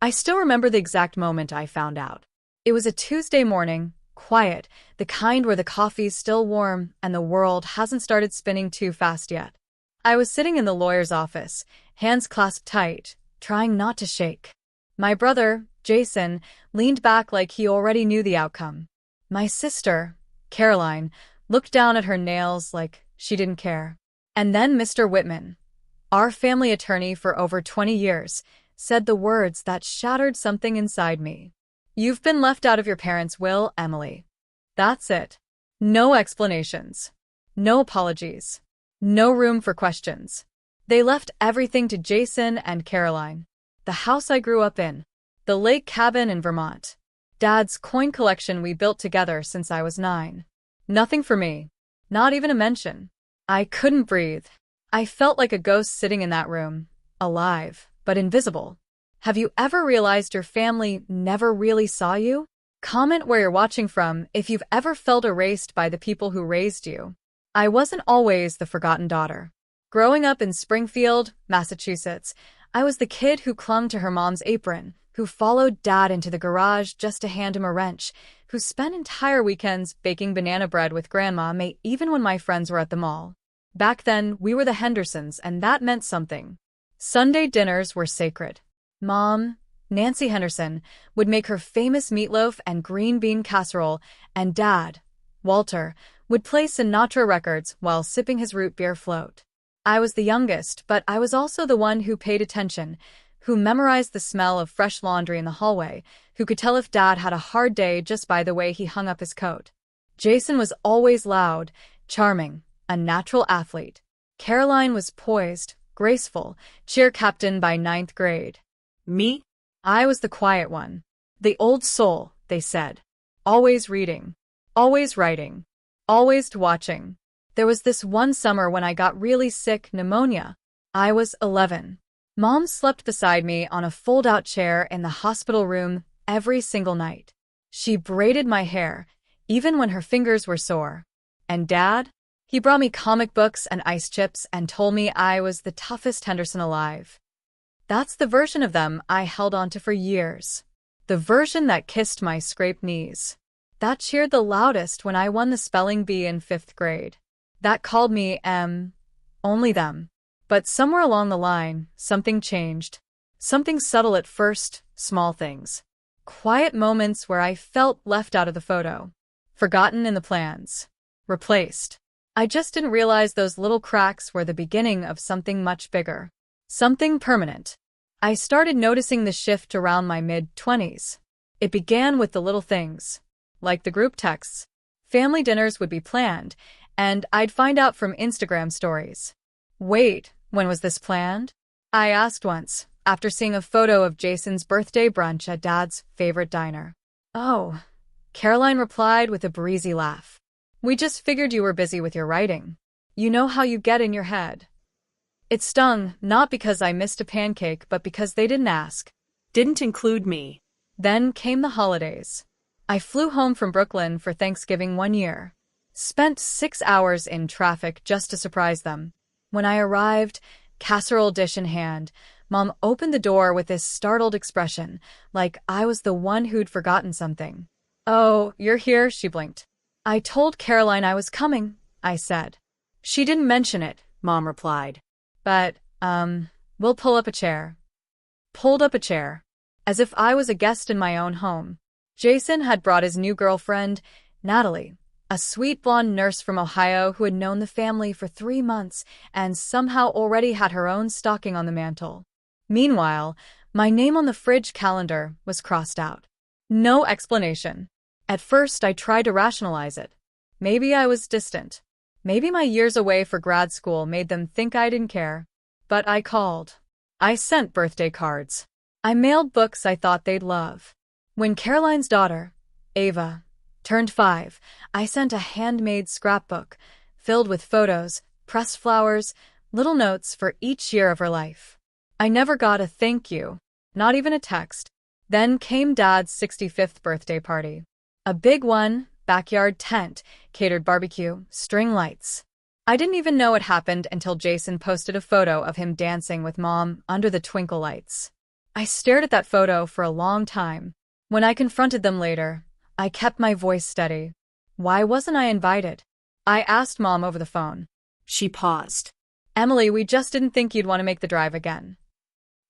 I still remember the exact moment I found out. It was a Tuesday morning, quiet, the kind where the coffee's still warm and the world hasn't started spinning too fast yet. I was sitting in the lawyer's office, hands clasped tight, trying not to shake. My brother, Jason, leaned back like he already knew the outcome. My sister, Caroline, looked down at her nails like she didn't care. And then Mr. Whitman, our family attorney for over 20 years, said the words that shattered something inside me. "You've been left out of your parents' will, Emily. That's it. No explanations. No apologies. No room for questions." They left everything to Jason and Caroline. The house I grew up in. The lake cabin in Vermont. Dad's coin collection we built together since I was 9. Nothing for me. Not even a mention. I couldn't breathe. I felt like a ghost sitting in that room. Alive, but invisible. Have you ever realized your family never really saw you? Comment where you're watching from if you've ever felt erased by the people who raised you. I wasn't always the forgotten daughter. Growing up in Springfield, Massachusetts, I was the kid who clung to her mom's apron, who followed Dad into the garage just to hand him a wrench, who spent entire weekends baking banana bread with Grandma May even when my friends were at the mall. Back then, we were the Hendersons, and that meant something. Sunday dinners were sacred. Mom, Nancy Henderson, would make her famous meatloaf and green bean casserole, and Dad, Walter, would play Sinatra records while sipping his root beer float. I was the youngest, but I was also the one who paid attention, who memorized the smell of fresh laundry in the hallway, who could tell if Dad had a hard day just by the way he hung up his coat. Jason was always loud, charming, a natural athlete. Caroline was poised, graceful, cheer captain by 9th grade. Me? I was the quiet one. The old soul, they said. Always reading. Always writing. Always watching. There was this one summer when I got really sick, pneumonia. I was 11. Mom slept beside me on a fold-out chair in the hospital room every single night. She braided my hair, even when her fingers were sore. And Dad? He brought me comic books and ice chips and told me I was the toughest Henderson alive. That's the version of them I held on to for years. The version that kissed my scraped knees. That cheered the loudest when I won the spelling bee in 5th grade. That called me only them. But somewhere along the line, something changed. Something subtle at first, small things. Quiet moments where I felt left out of the photo. Forgotten in the plans. Replaced. I just didn't realize those little cracks were the beginning of something much bigger. Something permanent. I started noticing the shift around my mid-20s. It began with the little things. Like the group texts. Family dinners would be planned, and I'd find out from Instagram stories. Wait, when was this planned? I asked once, after seeing a photo of Jason's birthday brunch at Dad's favorite diner. Oh, Caroline replied with a breezy laugh. We just figured you were busy with your writing. You know how you get in your head. It stung, not because I missed a pancake, but because they didn't ask. Didn't include me. Then came the holidays. I flew home from Brooklyn for Thanksgiving one year. Spent 6 hours in traffic just to surprise them. When I arrived, casserole dish in hand, Mom opened the door with this startled expression, like I was the one who'd forgotten something. "Oh, you're here," she blinked. "I told Caroline I was coming," I said. "She didn't mention it," Mom replied. "But, we'll pull up a chair." Pulled up a chair. As if I was a guest in my own home. Jason had brought his new girlfriend, Natalie. A sweet blonde nurse from Ohio who had known the family for 3 months and somehow already had her own stocking on the mantel. Meanwhile, my name on the fridge calendar was crossed out. No explanation. At first, I tried to rationalize it. Maybe I was distant. Maybe my years away for grad school made them think I didn't care. But I called. I sent birthday cards. I mailed books I thought they'd love. When Caroline's daughter, Ava, turned 5, I sent a handmade scrapbook filled with photos, pressed flowers, little notes for each year of her life. I never got a thank you, not even a text. Then came Dad's 65th birthday party. A big one, backyard tent, catered barbecue, string lights. I didn't even know it happened until Jason posted a photo of him dancing with Mom under the twinkle lights. I stared at that photo for a long time. When I confronted them later, I kept my voice steady. Why wasn't I invited? I asked Mom over the phone. She paused. Emily, we just didn't think you'd want to make the drive again.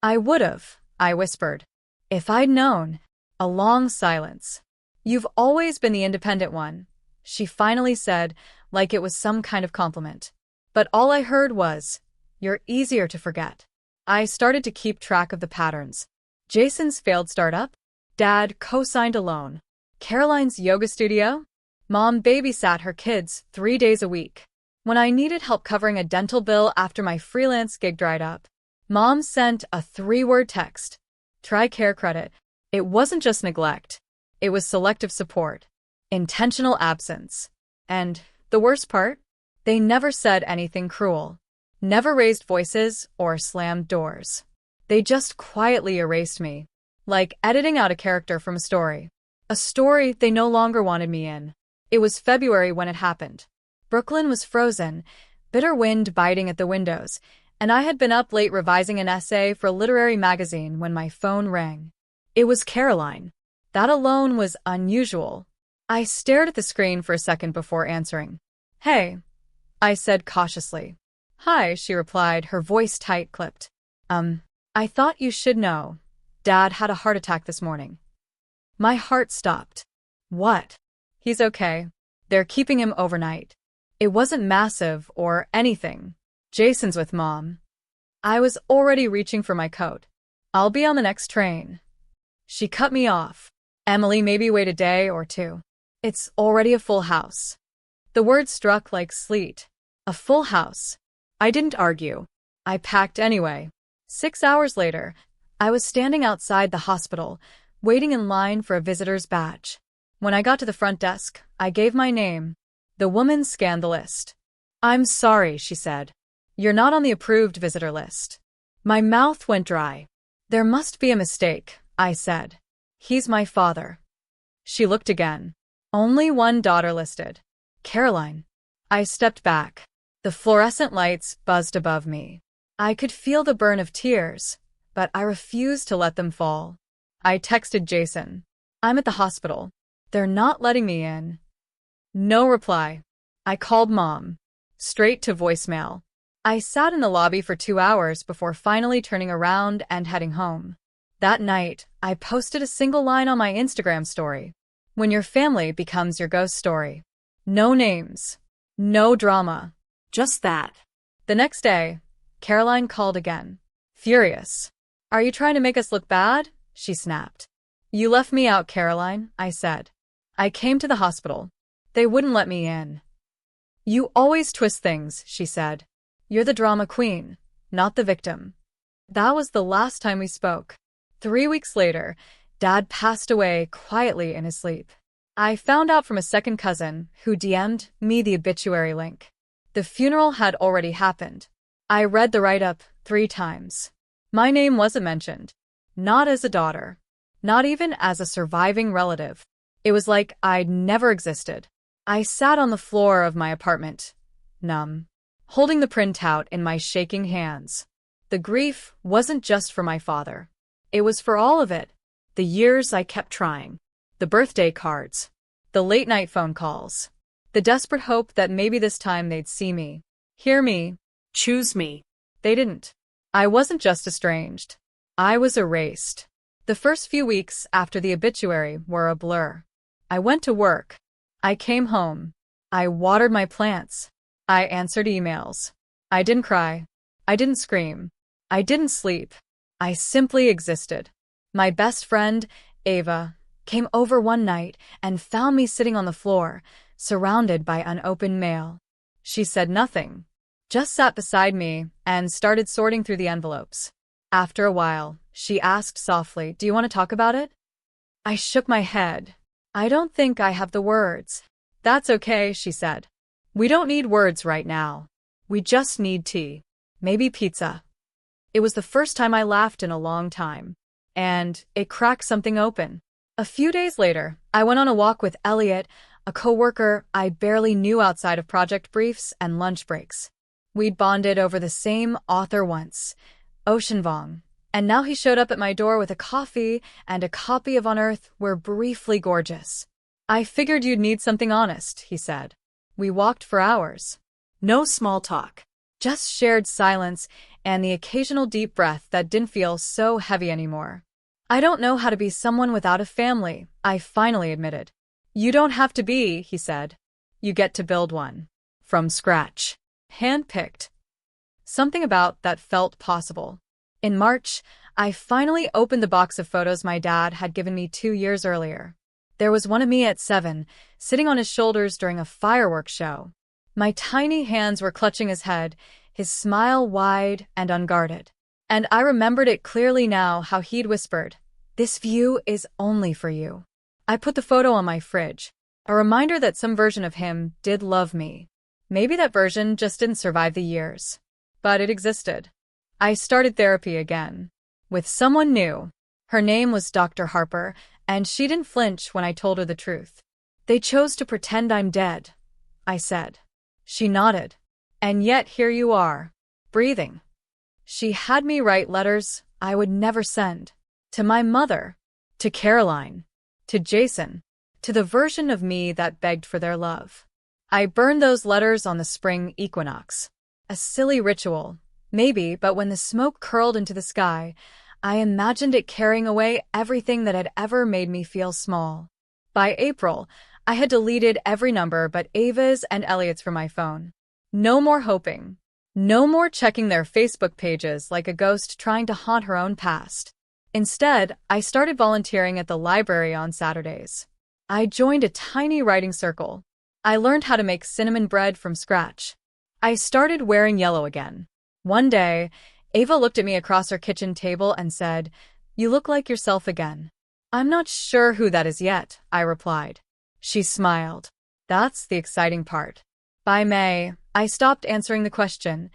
I would've, I whispered. If I'd known. A long silence. You've always been the independent one, she finally said, like it was some kind of compliment. But all I heard was, you're easier to forget. I started to keep track of the patterns. Jason's failed startup. Dad co-signed a loan. Caroline's yoga studio. Mom babysat her kids 3 days a week. When I needed help covering a dental bill after my freelance gig dried up, Mom sent a 3-word text. Try care credit. It wasn't just neglect. It was selective support. Intentional absence. And the worst part? They never said anything cruel. Never raised voices or slammed doors. They just quietly erased me. Like editing out a character from a story. A story they no longer wanted me in. It was February when it happened. Brooklyn was frozen, bitter wind biting at the windows, and I had been up late revising an essay for a literary magazine when my phone rang. It was Caroline. That alone was unusual. I stared at the screen for a second before answering. Hey, I said cautiously. Hi, she replied, her voice tight-clipped. I thought you should know. Dad had a heart attack this morning. My heart stopped. What? He's okay. They're keeping him overnight. It wasn't massive or anything. Jason's with Mom. I was already reaching for my coat. I'll be on the next train. She cut me off. Emily, maybe wait a day or two. It's already a full house. The word struck like sleet. A full house. I didn't argue. I packed anyway. 6 hours later, I was standing outside the hospital, waiting in line for a visitor's badge. When I got to the front desk, I gave my name. The woman scanned the list. I'm sorry, she said. You're not on the approved visitor list. My mouth went dry. There must be a mistake, I said. He's my father. She looked again. Only one daughter listed. Caroline. I stepped back. The fluorescent lights buzzed above me. I could feel the burn of tears, but I refused to let them fall. I texted Jason. I'm at the hospital. They're not letting me in. No reply. I called Mom. Straight to voicemail. I sat in the lobby for 2 hours before finally turning around and heading home. That night, I posted a single line on my Instagram story. When your family becomes your ghost story. No names. No drama. Just that. The next day, Caroline called again. Furious. Are you trying to make us look bad? She snapped. You left me out, Caroline, I said. I came to the hospital. They wouldn't let me in. You always twist things, she said. You're the drama queen, not the victim. That was the last time we spoke. 3 weeks later, Dad passed away quietly in his sleep. I found out from a second cousin who DM'd me the obituary link. The funeral had already happened. I read the write-up 3 times. My name wasn't mentioned. Not as a daughter. Not even as a surviving relative. It was like I'd never existed. I sat on the floor of my apartment, numb, holding the printout in my shaking hands. The grief wasn't just for my father. It was for all of it. The years I kept trying. The birthday cards. The late-night phone calls. The desperate hope that maybe this time they'd see me. Hear me. Choose me. They didn't. I wasn't just estranged. I was erased. The first few weeks after the obituary were a blur. I went to work. I came home. I watered my plants. I answered emails. I didn't cry. I didn't scream. I didn't sleep. I simply existed. My best friend, Ava, came over one night and found me sitting on the floor, surrounded by unopened mail. She said nothing, just sat beside me and started sorting through the envelopes. After a while, she asked softly, "Do you want to talk about it?" I shook my head. I don't think I have the words. That's okay, she said. We don't need words right now. We just need tea. Maybe pizza. It was the first time I laughed in a long time. And it cracked something open. A few days later, I went on a walk with Elliot, a coworker I barely knew outside of project briefs and lunch breaks. We'd bonded over the same author once, Ocean Vuong, And now he showed up at my door with a coffee and a copy of On Earth We're Briefly Gorgeous. I figured you'd need something honest, he said. We walked for hours. No small talk. Just shared silence and the occasional deep breath that didn't feel so heavy anymore. I don't know how to be someone without a family, I finally admitted. You don't have to be, he said. You get to build one. From scratch. Handpicked. Something about that felt possible. In March, I finally opened the box of photos my dad had given me 2 years earlier. There was one of me at 7, sitting on his shoulders during a fireworks show. My tiny hands were clutching his head, his smile wide and unguarded. And I remembered it clearly now how he'd whispered, "This view is only for you." I put the photo on my fridge, a reminder that some version of him did love me. Maybe that version just didn't survive the years. But it existed. I started therapy again. With someone new. Her name was Dr. Harper, and she didn't flinch when I told her the truth. They chose to pretend I'm dead, I said. She nodded. And yet here you are, breathing. She had me write letters I would never send. To my mother. To Caroline. To Jason. To the version of me that begged for their love. I burned those letters on the spring equinox. A silly ritual. Maybe, but when the smoke curled into the sky, I imagined it carrying away everything that had ever made me feel small. By April, I had deleted every number but Ava's and Elliot's from my phone. No more hoping. No more checking their Facebook pages like a ghost trying to haunt her own past. Instead, I started volunteering at the library on Saturdays. I joined a tiny writing circle. I learned how to make cinnamon bread from scratch. I started wearing yellow again. One day, Ava looked at me across her kitchen table and said, "You look like yourself again." "I'm not sure who that is yet," I replied. She smiled. That's the exciting part. By May, I stopped answering the question,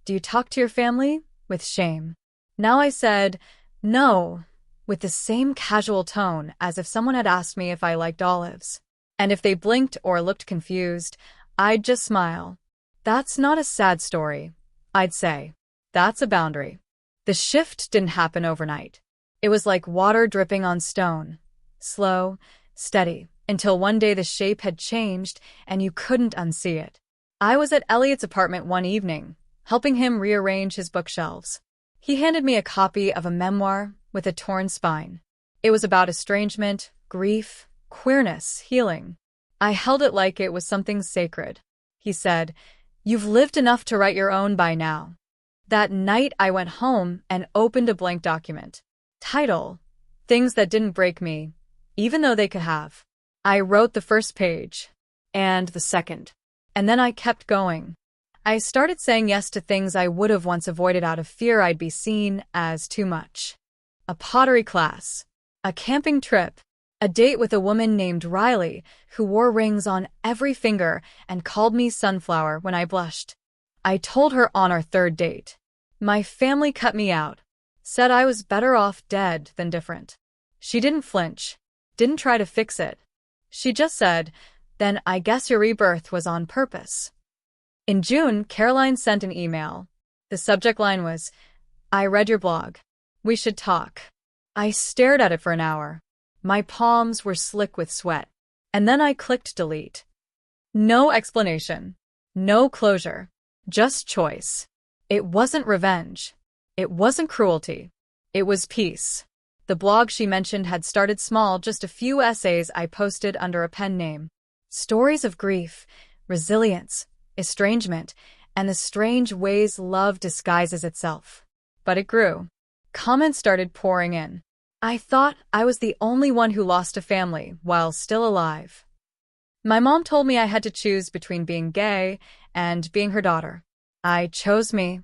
"Do you talk to your family?" with shame. Now I said, "No," with the same casual tone as if someone had asked me if I liked olives. And if they blinked or looked confused, I'd just smile. That's not a sad story, I'd say. That's a boundary. The shift didn't happen overnight. It was like water dripping on stone. Slow, steady, until one day the shape had changed and you couldn't unsee it. I was at Elliot's apartment one evening, helping him rearrange his bookshelves. He handed me a copy of a memoir with a torn spine. It was about estrangement, grief, queerness, healing. I held it like it was something sacred. He said, "You've lived enough to write your own by now." That night I went home and opened a blank document. Title, Things That Didn't Break Me, Even Though They Could Have. I wrote the first page. And the second. And then I kept going. I started saying yes to things I would have once avoided out of fear I'd be seen as too much. A pottery class. A camping trip. A date with a woman named Riley, who wore rings on every finger and called me Sunflower when I blushed. I told her on our third date. My family cut me out, said I was better off dead than different. She didn't flinch, didn't try to fix it. She just said, "Then I guess your rebirth was on purpose." In June, Caroline sent an email. The subject line was, "I read your blog. We should talk." I stared at it for an hour. My palms were slick with sweat. And then I clicked delete. No explanation. No closure. Just choice. It wasn't revenge. It wasn't cruelty. It was peace. The blog she mentioned had started small, just a few essays I posted under a pen name. Stories of grief, resilience, estrangement, and the strange ways love disguises itself. But it grew. Comments started pouring in. I thought I was the only one who lost a family while still alive. My mom told me I had to choose between being gay and being her daughter. I chose me.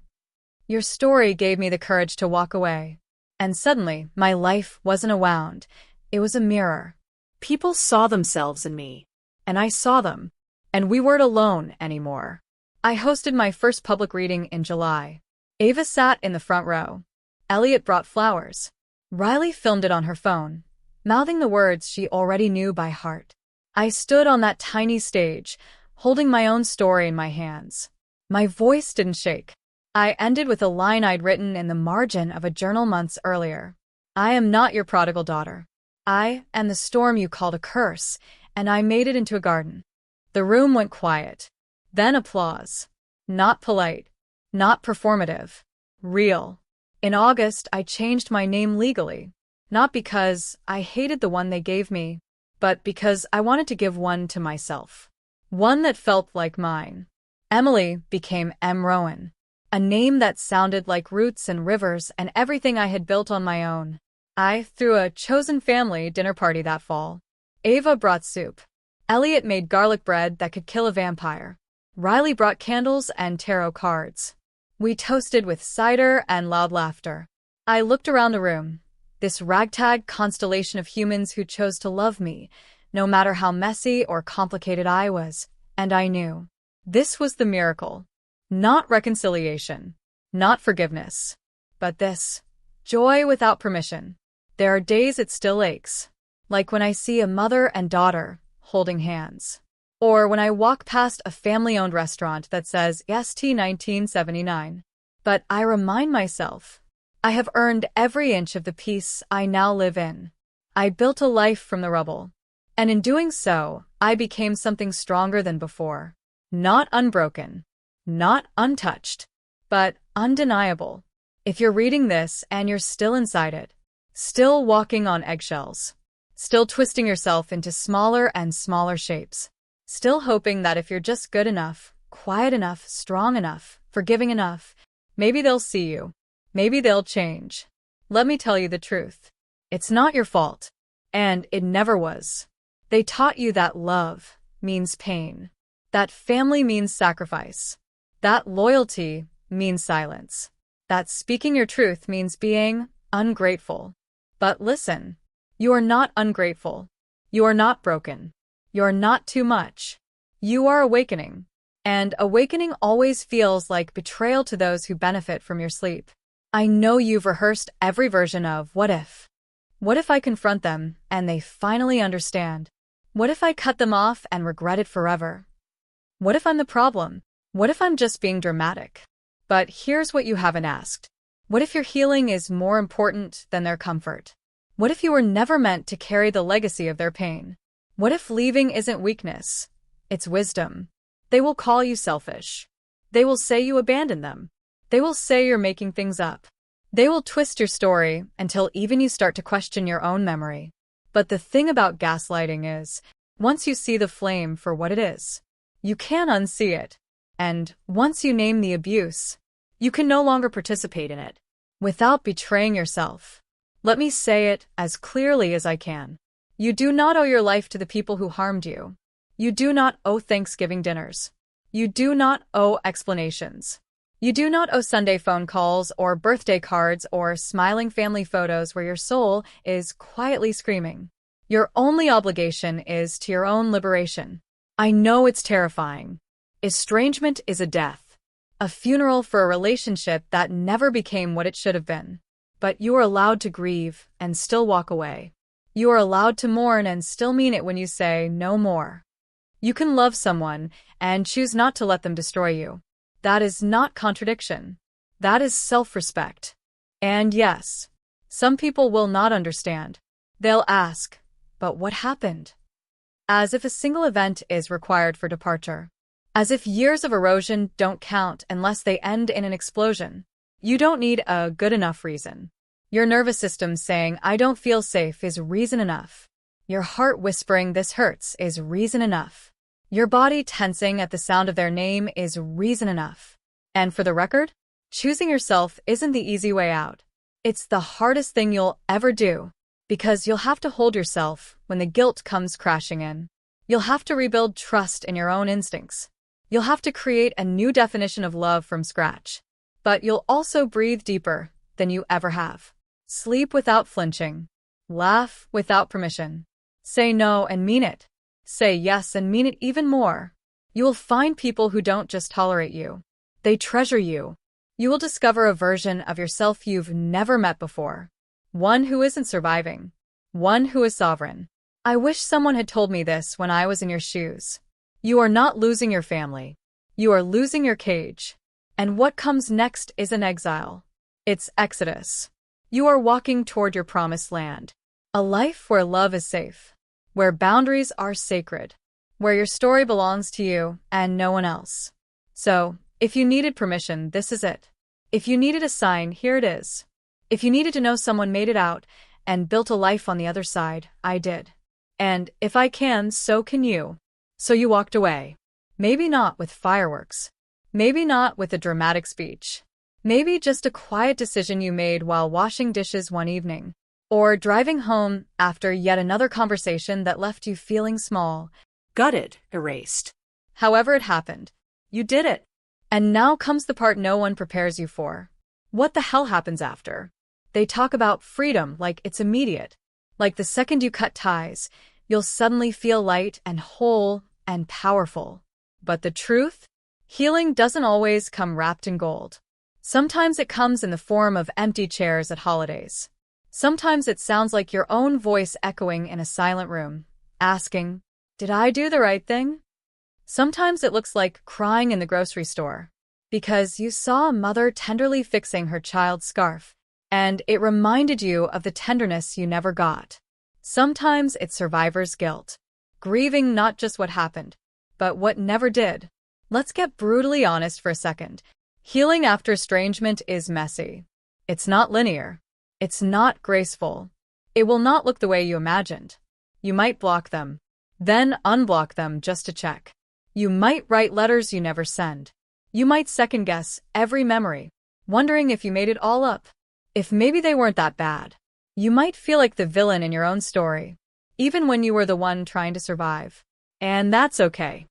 Your story gave me the courage to walk away. And suddenly, my life wasn't a wound. It was a mirror. People saw themselves in me. And I saw them. And we weren't alone anymore. I hosted my first public reading in July. Ava sat in the front row. Elliot brought flowers. Riley filmed it on her phone, mouthing the words she already knew by heart. I stood on that tiny stage, holding my own story in my hands. My voice didn't shake. I ended with a line I'd written in the margin of a journal months earlier. I am not your prodigal daughter. I am the storm you called a curse, and I made it into a garden. The room went quiet. Then applause. Not polite. Not performative. Real. In August, I changed my name legally. Not because I hated the one they gave me, but because I wanted to give one to myself. One that felt like mine. Emily became M. Rowan. A name that sounded like roots and rivers and everything I had built on my own. I threw a chosen family dinner party that fall. Ava brought soup. Elliot made garlic bread that could kill a vampire. Riley brought candles and tarot cards. We toasted with cider and loud laughter. I looked around the room, this ragtag constellation of humans who chose to love me, no matter how messy or complicated I was, and I knew. This was the miracle. Not reconciliation, not forgiveness, but this, joy without permission. There are days it still aches, like when I see a mother and daughter holding hands, or when I walk past a family-owned restaurant that says ST 1979. But I remind myself, I have earned every inch of the peace I now live in. I built a life from the rubble, and in doing so, I became something stronger than before. Not unbroken. Not untouched, but undeniable. If you're reading this and you're still inside it, still walking on eggshells, still twisting yourself into smaller and smaller shapes, still hoping that if you're just good enough, quiet enough, strong enough, forgiving enough, maybe they'll see you. Maybe they'll change. Let me tell you the truth. It's not your fault. And it never was. They taught you that love means pain, that family means sacrifice, that loyalty means silence, that speaking your truth means being ungrateful. But listen, you are not ungrateful. You are not broken. You are not too much. You are awakening. And awakening always feels like betrayal to those who benefit from your sleep. I know you've rehearsed every version of what if. What if I confront them and they finally understand? What if I cut them off and regret it forever? What if I'm the problem? What if I'm just being dramatic? But here's what you haven't asked. What if your healing is more important than their comfort? What if you were never meant to carry the legacy of their pain? What if leaving isn't weakness? It's wisdom. They will call you selfish. They will say you abandoned them. They will say you're making things up. They will twist your story until even you start to question your own memory. But the thing about gaslighting is, once you see the flame for what it is, you can't unsee it. And once you name the abuse, you can no longer participate in it without betraying yourself. Let me say it as clearly as I can. You do not owe your life to the people who harmed you. You do not owe Thanksgiving dinners. You do not owe explanations. You do not owe Sunday phone calls or birthday cards or smiling family photos where your soul is quietly screaming. Your only obligation is to your own liberation. I know it's terrifying. Estrangement is a death, a funeral for a relationship that never became what it should have been. But you are allowed to grieve and still walk away. You are allowed to mourn and still mean it when you say no more. You can love someone and choose not to let them destroy you. That is not contradiction. That is self-respect. And yes, some people will not understand. They'll ask, but what happened? As if a single event is required for departure. As if years of erosion don't count unless they end in an explosion. You don't need a good enough reason. Your nervous system saying, I don't feel safe is reason enough. Your heart whispering, this hurts is reason enough. Your body tensing at the sound of their name is reason enough. And for the record, choosing yourself isn't the easy way out. It's the hardest thing you'll ever do, because you'll have to hold yourself when the guilt comes crashing in. You'll have to rebuild trust in your own instincts. You'll have to create a new definition of love from scratch. But you'll also breathe deeper than you ever have. Sleep without flinching. Laugh without permission. Say no and mean it. Say yes and mean it even more. You will find people who don't just tolerate you. They treasure you. You will discover a version of yourself you've never met before. One who isn't surviving. One who is sovereign. I wish someone had told me this when I was in your shoes. You are not losing your family. You are losing your cage. And what comes next is an exile. It's exodus. You are walking toward your promised land. A life where love is safe, where boundaries are sacred, where your story belongs to you and no one else. So, if you needed permission, this is it. If you needed a sign, here it is. If you needed to know someone made it out and built a life on the other side, I did. And if I can, so can you. So you walked away. Maybe not with fireworks. Maybe not with a dramatic speech. Maybe just a quiet decision you made while washing dishes one evening. Or driving home after yet another conversation that left you feeling small. Gutted, erased. However it happened, you did it. And now comes the part no one prepares you for. What the hell happens after? They talk about freedom like it's immediate. Like the second you cut ties, you'll suddenly feel light and whole and powerful. But the truth? Healing doesn't always come wrapped in gold. Sometimes it comes in the form of empty chairs at holidays. Sometimes it sounds like your own voice echoing in a silent room, asking, "Did I do the right thing?" Sometimes it looks like crying in the grocery store, because you saw a mother tenderly fixing her child's scarf, and it reminded you of the tenderness you never got. Sometimes it's survivor's guilt, grieving not just what happened, but what never did. Let's get brutally honest for a second. Healing after estrangement is messy. It's not linear. It's not graceful. It will not look the way you imagined. You might block them, then unblock them just to check. You might write letters you never send. You might second-guess every memory, wondering if you made it all up, if maybe they weren't that bad. You might feel like the villain in your own story, even when you were the one trying to survive. And that's okay.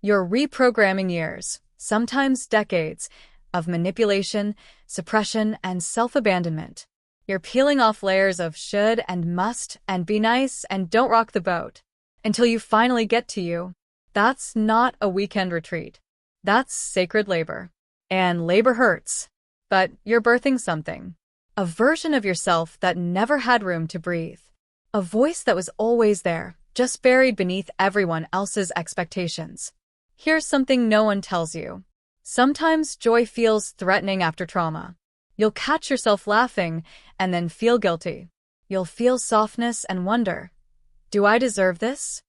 You're reprogramming years, sometimes decades, of manipulation, suppression, and self-abandonment. You're peeling off layers of should and must and be nice and don't rock the boat until you finally get to you. That's not a weekend retreat. That's sacred labor. And labor hurts. But you're birthing something. A version of yourself that never had room to breathe. A voice that was always there, just buried beneath everyone else's expectations. Here's something no one tells you. Sometimes joy feels threatening after trauma. You'll catch yourself laughing and then feel guilty. You'll feel softness and wonder, do I deserve this?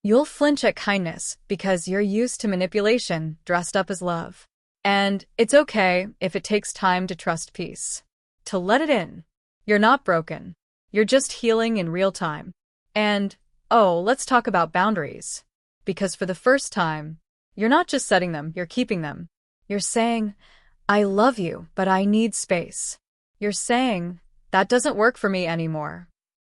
You'll flinch at kindness because you're used to manipulation dressed up as love. And it's okay if it takes time to trust peace. To let it in. You're not broken. You're just healing in real time. And, oh, let's talk about boundaries. Because for the first time, you're not just setting them, you're keeping them. You're saying, I love you, but I need space. You're saying, that doesn't work for me anymore.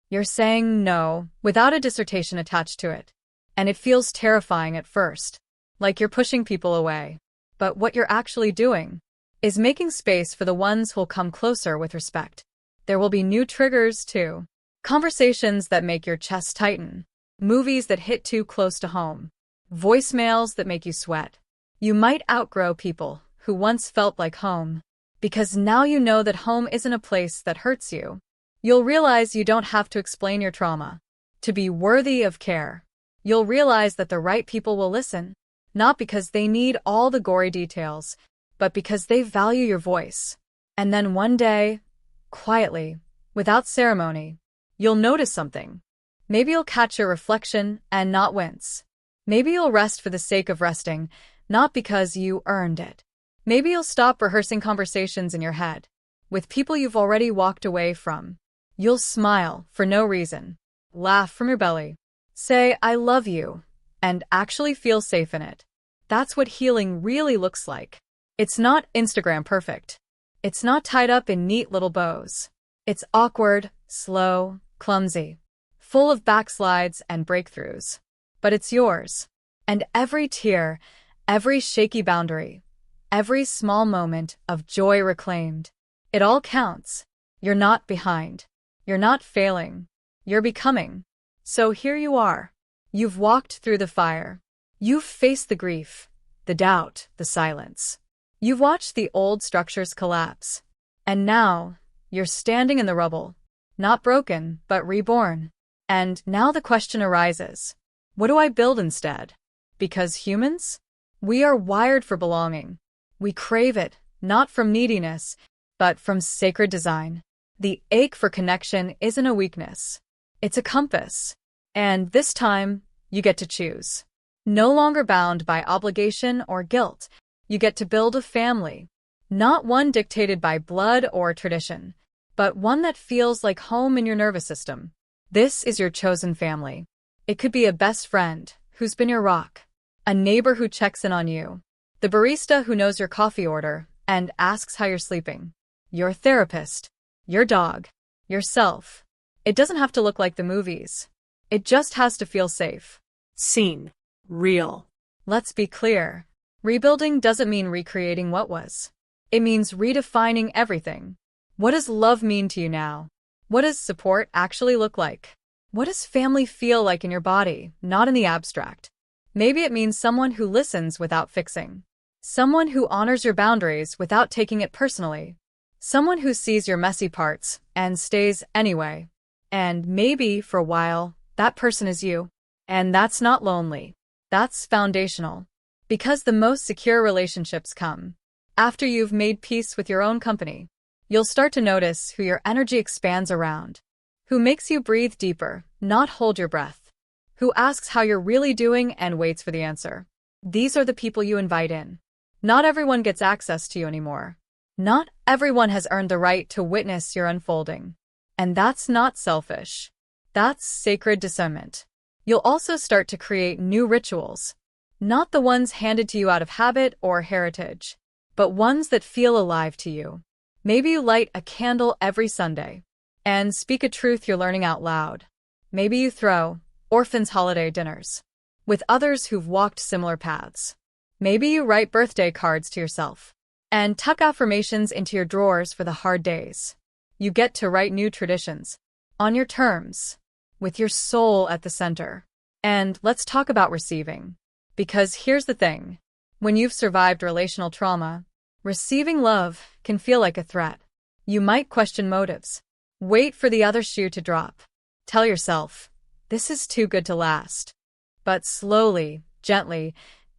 You're saying no, without a dissertation attached to it. And it feels terrifying at first, like you're pushing people away. But what you're actually doing is making space for the ones who'll come closer with respect. There will be new triggers, too. Conversations that make your chest tighten. Movies that hit too close to home. Voicemails that make you sweat. You might outgrow people who once felt like home. Because now you know that home isn't a place that hurts you. You'll realize you don't have to explain your trauma to be worthy of care. You'll realize that the right people will listen, not because they need all the gory details, but because they value your voice. And then one day, quietly, without ceremony, you'll notice something. Maybe you'll catch your reflection and not wince. Maybe you'll rest for the sake of resting, not because you earned it. Maybe you'll stop rehearsing conversations in your head with people you've already walked away from. You'll smile for no reason, laugh from your belly, say, I love you, and actually feel safe in it. That's what healing really looks like. It's not Instagram perfect. It's not tied up in neat little bows. It's awkward, slow, clumsy, full of backslides and breakthroughs. But it's yours. And every tear, every shaky boundary, every small moment of joy reclaimed, it all counts. You're not behind. You're not failing. You're becoming. So here you are. You've walked through the fire. You've faced the grief, the doubt, the silence. You've watched the old structures collapse. And now, you're standing in the rubble. Not broken, but reborn. And now the question arises. What do I build instead? Because humans? We are wired for belonging. We crave it, not from neediness, but from sacred design. The ache for connection isn't a weakness. It's a compass. And this time, you get to choose. No longer bound by obligation or guilt, you get to build a family. Not one dictated by blood or tradition, but one that feels like home in your nervous system. This is your chosen family. It could be a best friend who's been your rock, a neighbor who checks in on you, the barista who knows your coffee order and asks how you're sleeping, your therapist, your dog, yourself. It doesn't have to look like the movies. It just has to feel safe. Seen. Real. Let's be clear. Rebuilding doesn't mean recreating what was. It means redefining everything. What does love mean to you now? What does support actually look like? What does family feel like in your body, not in the abstract? Maybe it means someone who listens without fixing. Someone who honors your boundaries without taking it personally. Someone who sees your messy parts and stays anyway. And maybe, for a while, that person is you. And that's not lonely. That's foundational. Because the most secure relationships come after you've made peace with your own company. You'll start to notice who your energy expands around, who makes you breathe deeper, not hold your breath, who asks how you're really doing and waits for the answer. These are the people you invite in. Not everyone gets access to you anymore. Not everyone has earned the right to witness your unfolding. And that's not selfish. That's sacred discernment. You'll also start to create new rituals. Not the ones handed to you out of habit or heritage, but ones that feel alive to you. Maybe you light a candle every Sunday and speak a truth you're learning out loud. Maybe you throw orphans' holiday dinners with others who've walked similar paths. Maybe you write birthday cards to yourself and tuck affirmations into your drawers for the hard days. You get to write new traditions on your terms, with your soul at the center. And let's talk about receiving. Because here's the thing. When you've survived relational trauma, receiving love can feel like a threat. You might question motives. Wait for the other shoe to drop. Tell yourself, this is too good to last. But slowly, gently,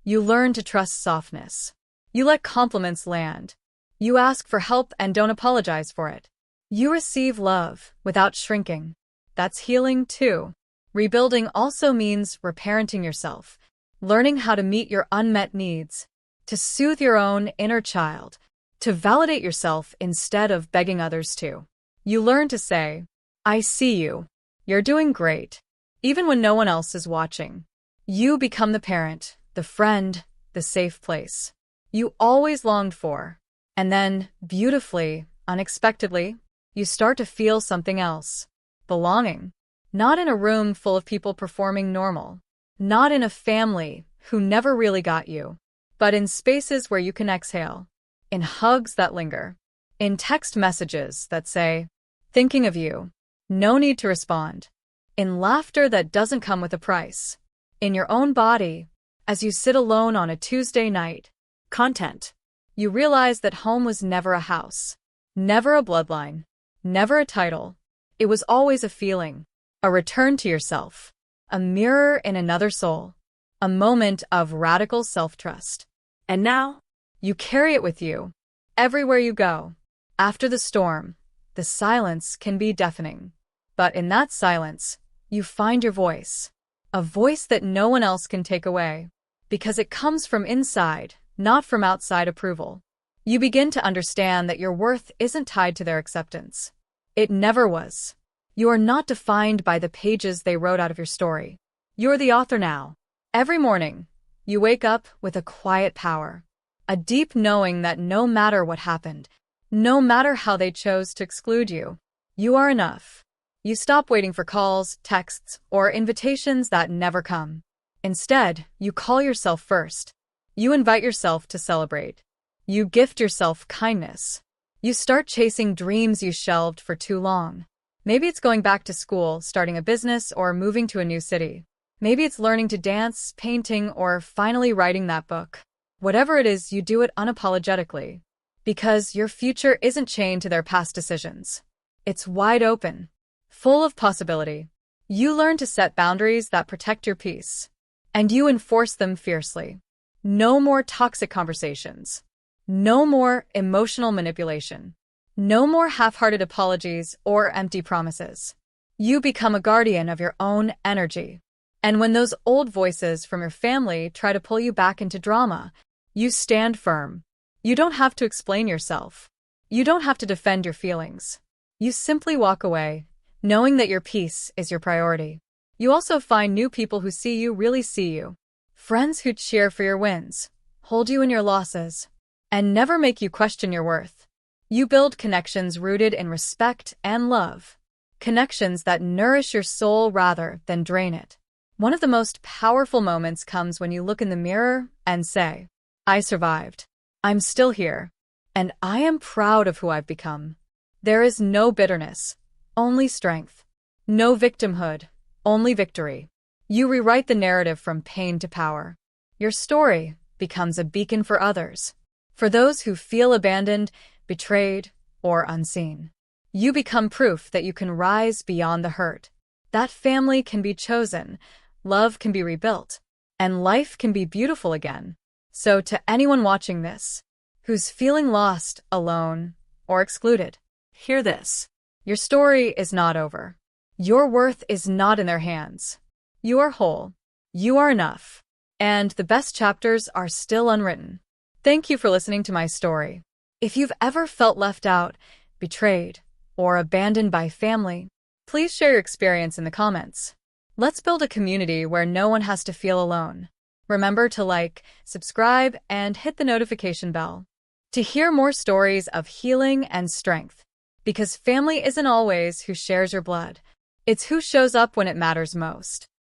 you learn to trust softness. You let compliments land. You ask for help and don't apologize for it. You receive love without shrinking. That's healing too. Rebuilding also means reparenting yourself, learning how to meet your unmet needs, to soothe your own inner child, to validate yourself instead of begging others to. You learn to say, I see you. You're doing great. Even when no one else is watching. You become the parent, the friend, the safe place you always longed for. And then, beautifully, unexpectedly, you start to feel something else. Belonging. Not in a room full of people performing normal. Not in a family who never really got you. But in spaces where you can exhale. In hugs that linger. In text messages that say, thinking of you. No need to respond. In laughter that doesn't come with a price. In your own body, as you sit alone on a Tuesday night. Content. You realize that home was never a house. Never a bloodline. Never a title. It was always a feeling. A return to yourself. A mirror in another soul. A moment of radical self-trust. And now, you carry it with you. Everywhere you go. After the storm, the silence can be deafening. But in that silence, you find your voice. A voice that no one else can take away. Because it comes from inside, not from outside approval. You begin to understand that your worth isn't tied to their acceptance. It never was. You are not defined by the pages they wrote out of your story. You're the author now. Every morning, you wake up with a quiet power. A deep knowing that no matter what happened, no matter how they chose to exclude you, you are enough. You stop waiting for calls, texts, or invitations that never come. Instead, you call yourself first. You invite yourself to celebrate. You gift yourself kindness. You start chasing dreams you shelved for too long. Maybe it's going back to school, starting a business, or moving to a new city. Maybe it's learning to dance, painting, or finally writing that book. Whatever it is, you do it unapologetically. Because your future isn't chained to their past decisions. It's wide open, full of possibility. You learn to set boundaries that protect your peace. And you enforce them fiercely. No more toxic conversations. No more emotional manipulation. No more half-hearted apologies or empty promises. You become a guardian of your own energy. And when those old voices from your family try to pull you back into drama, you stand firm. You don't have to explain yourself. You don't have to defend your feelings. You simply walk away, knowing that your peace is your priority. You also find new people who see you really see you. Friends who cheer for your wins, hold you in your losses, and never make you question your worth. You build connections rooted in respect and love. Connections that nourish your soul rather than drain it. One of the most powerful moments comes when you look in the mirror and say, I survived. I'm still here. And I am proud of who I've become. There is no bitterness, only strength. No victimhood, only victory. You rewrite the narrative from pain to power. Your story becomes a beacon for others. For those who feel abandoned, betrayed, or unseen. You become proof that you can rise beyond the hurt. That family can be chosen, love can be rebuilt, and life can be beautiful again. So to anyone watching this, who's feeling lost, alone, or excluded, Hear this. your story is not over. Your worth is not in their hands. You are whole. You are enough. And the best chapters are still unwritten. Thank you for listening to my story. If you've ever felt left out, betrayed, or abandoned by family, please share your experience in the comments. Let's build a community where no one has to feel alone. Remember to like, subscribe, and hit the notification bell to hear more stories of healing and strength. Because family isn't always who shares your blood. It's who shows up when it matters most.